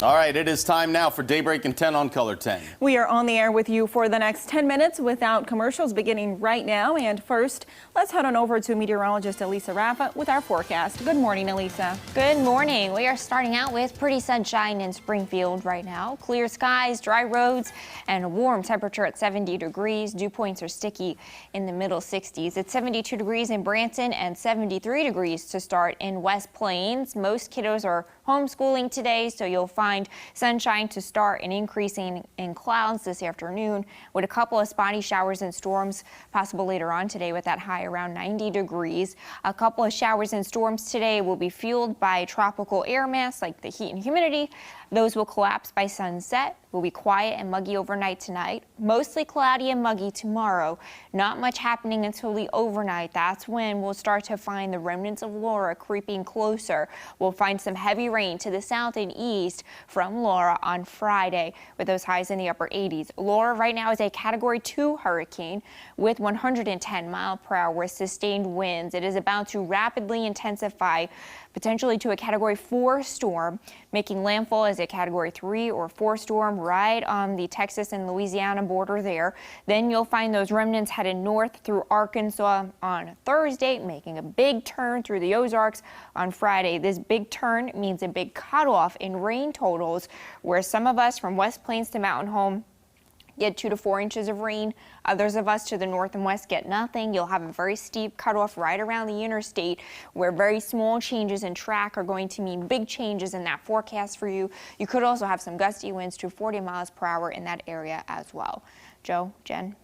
All right, it is time now for Daybreak and 10 on Color 10. We are on the air with you for the next 10 minutes without commercials beginning right now. And first, let's head on over to meteorologist Elisa Rafa with our forecast. Good morning, Elisa. Good morning. We are starting out with pretty sunshine in Springfield right now. Clear skies, dry roads, and a warm temperature at 70 degrees. Dew points are sticky in the middle 60s. It's 72 degrees in Branson and 73 degrees to start in West Plains. Most kiddos are homeschooling today, so you'll find sunshine to start and increasing in clouds this afternoon with a couple of spotty showers and storms possible later on today with that high around 90 degrees. A couple of showers and storms today will be fueled by tropical air mass like the heat and humidity. Those will collapse by sunset. Will be quiet and muggy overnight tonight. Mostly cloudy and muggy tomorrow. Not much happening until the overnight. That's when we'll start to find the remnants of Laura creeping closer. We'll find some heavy rain to the south and east from Laura on Friday with those highs in the upper 80s. Laura right now is a Category 2 hurricane with 110-mile-per-hour sustained winds. It is about to rapidly intensify, potentially to a Category 4 storm, making landfall as a Category 3 or 4 storm right on the Texas and Louisiana border there. Then you'll find those remnants headed north through Arkansas on Thursday, making a big turn through the Ozarks on Friday. This big turn means a big cutoff in rain totals, where some of us from West Plains to Mountain Home get 2 to 4 inches of rain. Others of us to the north and west get nothing. You'll have a very steep cutoff right around the interstate where very small changes in track are going to mean big changes in that forecast for you. You could also have some gusty winds to 40 miles per hour in that area as well. Joe, Jen.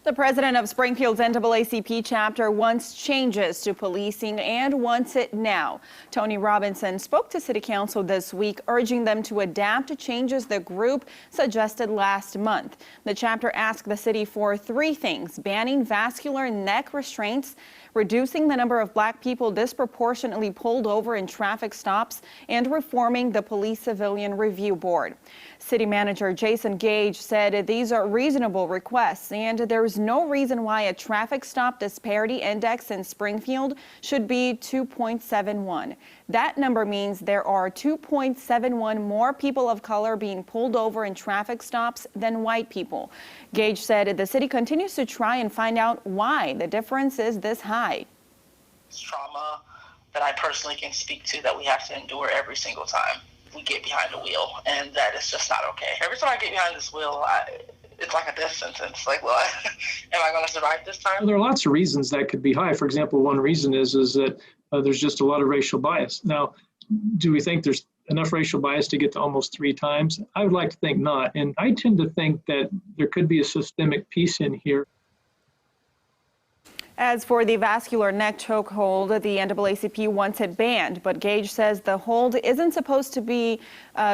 The president of Springfield's NAACP chapter wants changes to policing and wants it now. Tony Robinson spoke to City Council this week, urging them to adapt to changes the group suggested last month. The chapter asked the city for 3 things: banning vascular neck restraints, reducing the number of black people disproportionately pulled over in traffic stops, and reforming the Police Civilian Review Board. City Manager Jason Gage said these are reasonable requests, and there is no reason why a traffic stop disparity index in Springfield should be 2.71. That number means there are 2.71 more people of color being pulled over in traffic stops than white people. Gage said the city continues to try and find out why the difference is this high. It's trauma that I personally can speak to that we have to endure every single time we get behind the wheel, and that is just not okay. Every time I get behind this wheel, it's like a death sentence. Like, well, am I going to survive this time? There are lots of reasons that could be high. For example, one reason is that there's just a lot of racial bias. Now, do we think there's enough racial bias to get to almost 3 times? I would like to think not. And I tend to think that there could be a systemic piece in here. As for the vascular neck chokehold, the NAACP wants it banned, but Gage says the hold isn't supposed to be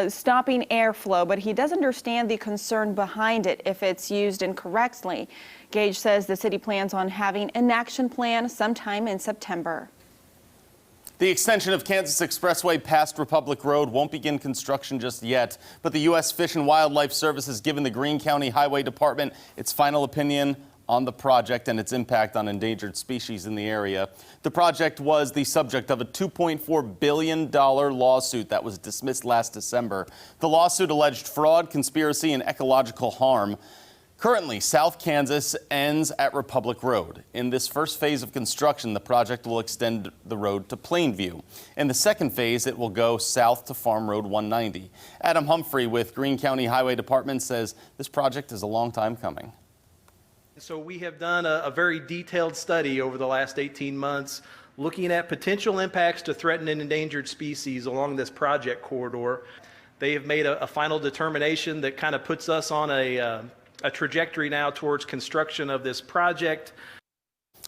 stopping airflow, but he does understand the concern behind it if it's used incorrectly. Gage says the city plans on having an action plan sometime in September. The extension of Kansas Expressway past Republic Road won't begin construction just yet, but the U.S. Fish and Wildlife Service has given the Greene County Highway Department its final opinion on the project and its impact on endangered species in the area. The project was the subject of a $2.4 billion lawsuit that was dismissed last December. The lawsuit alleged fraud, conspiracy, and ecological harm. Currently, South Kansas ends at Republic Road. In this first phase of construction, the project will extend the road to Plainview. In the second phase, it will go south to Farm Road 190. Adam Humphrey with Greene County Highway Department says this project is a long time coming. So we have done a very detailed study over the last 18 months looking at potential impacts to threatened and endangered species along this project corridor. They have made a final determination that kind of puts us on a trajectory now towards construction of this project.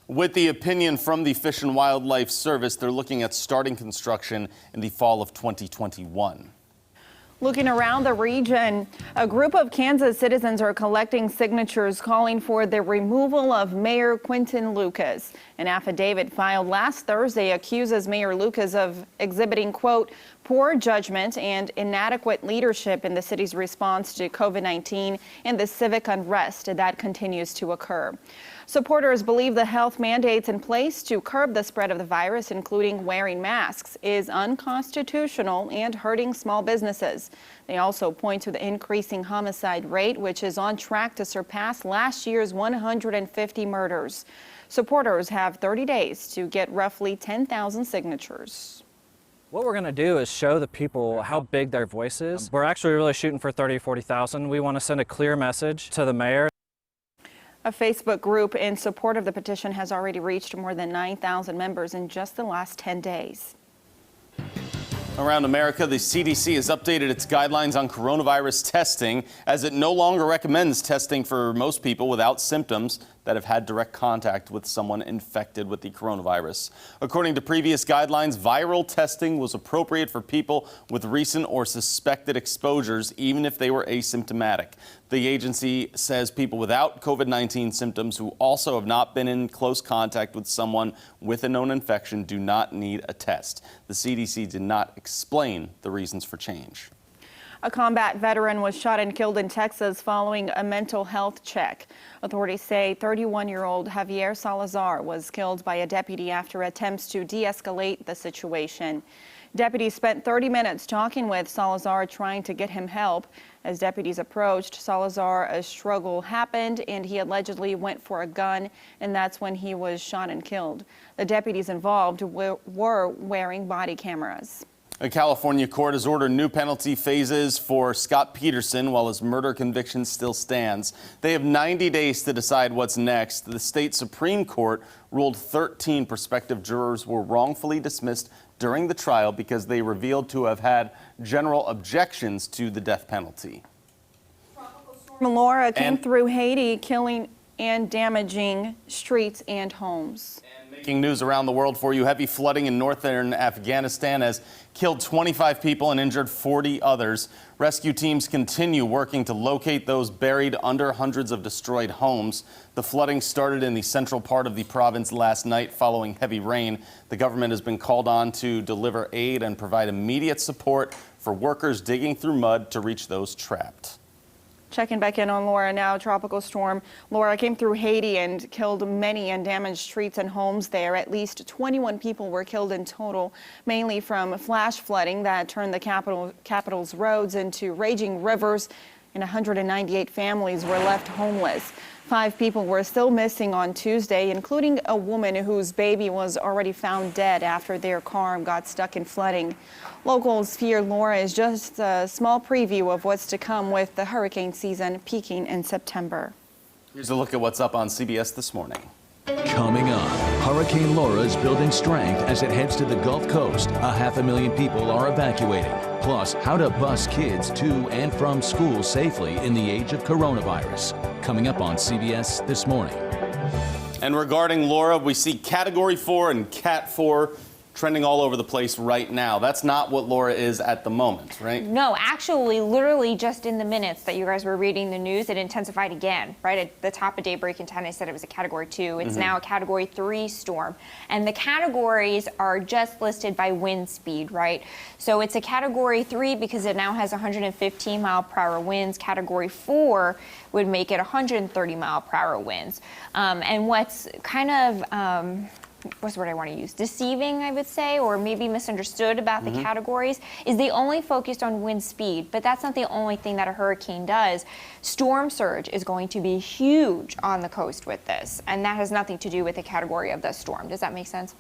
With the opinion from the Fish and Wildlife Service, they're looking at starting construction in the fall of 2021. Looking around the region, a group of Kansas citizens are collecting signatures calling for the removal of Mayor Quinton Lucas. An affidavit filed last Thursday accuses Mayor Lucas of exhibiting, quote, poor judgment and inadequate leadership in the city's response to COVID-19 and the civic unrest that continues to occur. Supporters believe the health mandates in place to curb the spread of the virus, including wearing masks, is unconstitutional and hurting small businesses. They also point to the increasing homicide rate, which is on track to surpass last year's 150 murders. Supporters have 30 days to get roughly 10,000 signatures. What we're going to do is show the people how big their voice is. We're actually really shooting for 30,000 to 40,000. We want to send a clear message to the mayor. A Facebook group in support of the petition has already reached more than 9,000 members in just the last 10 days. Around America, the CDC has updated its guidelines on coronavirus testing as it no longer recommends testing for most people without symptoms that have had direct contact with someone infected with the coronavirus. According to previous guidelines, viral testing was appropriate for people with recent or suspected exposures, even if they were asymptomatic. The agency says people without COVID-19 symptoms who also have not been in close contact with someone with a known infection do not need a test. The CDC did not explain the reasons for change. A combat veteran was shot and killed in Texas following a mental health check. Authorities say 31-year-old Javier Salazar was killed by a deputy after attempts to de-escalate the situation. Deputies spent 30 minutes talking with Salazar, trying to get him help. As deputies approached Salazar, a struggle happened and he allegedly went for a gun, and that's when he was shot and killed. The deputies involved were wearing body cameras. A California court has ordered new penalty phases for Scott Peterson while his murder conviction still stands. They have 90 days to decide what's next. The state Supreme Court ruled 13 prospective jurors were wrongfully dismissed during the trial because they revealed to have had general objections to the death penalty. Laura came through Haiti, killing and damaging streets and homes. Making news around the world for you, heavy flooding in northern Afghanistan has killed 25 people and injured 40 others. Rescue teams continue working to locate those buried under hundreds of destroyed homes. The flooding started in the central part of the province last night following heavy rain. The government has been called on to deliver aid and provide immediate support for workers digging through mud to reach those trapped. Checking back in on Laura now. Tropical storm Laura came through Haiti and killed many and damaged streets and homes there. At least 21 people were killed in total, mainly from flash flooding that turned the capital's roads into raging rivers, and 198 families were left homeless. 5 people were still missing on Tuesday, including a woman whose baby was already found dead after their car got stuck in flooding. Locals fear Laura is just a small preview of what's to come with the hurricane season peaking in September. Here's a look at what's up on CBS This Morning. Coming up, Hurricane Laura is building strength as it heads to the Gulf Coast. 500,000 people are evacuating. Plus, how to bus kids to and from school safely in the age of coronavirus. Coming up on CBS This Morning. And regarding Laura, we see Category 4 and Cat 4 trending all over the place right now. That's not what Laura is at the moment, right? No, actually, literally just in the minutes that you guys were reading the news, it intensified again. Right at the top of Daybreak in 10, I said it was a Category 2. It's now a Category 3 storm. And the categories are just listed by wind speed, right? So it's a Category 3 because it now has 115 mile per hour winds. Category 4 would make it 130 mile per hour winds. And what's kind of what's the word I want to use? Deceiving, I would say, or maybe misunderstood about the categories, is they only focused on wind speed, but that's not the only thing that a hurricane does. Storm surge is going to be huge on the coast with this, and that has nothing to do with the category of the storm. Does that make sense?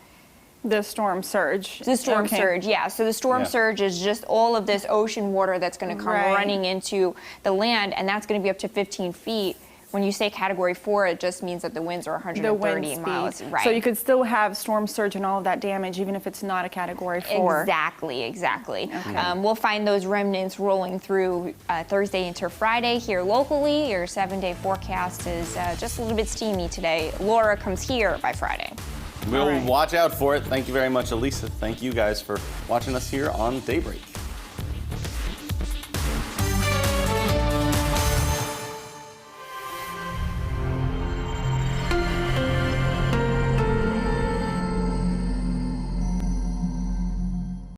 The storm surge. The storm surge, yeah. So the storm surge is just all of this ocean water that's going to come running into the land, and that's going to be up to 15 feet. When you say Category 4, it just means that the winds are 130 miles. Right. So you could still have storm surge and all of that damage, even if it's not a Category 4. Exactly. Okay. We'll find those remnants rolling through Thursday into Friday here locally. Your 7-day forecast is just a little bit steamy today. Laura comes here by Friday. We'll watch out for it. Thank you very much, Elisa. Thank you guys for watching us here on Daybreak.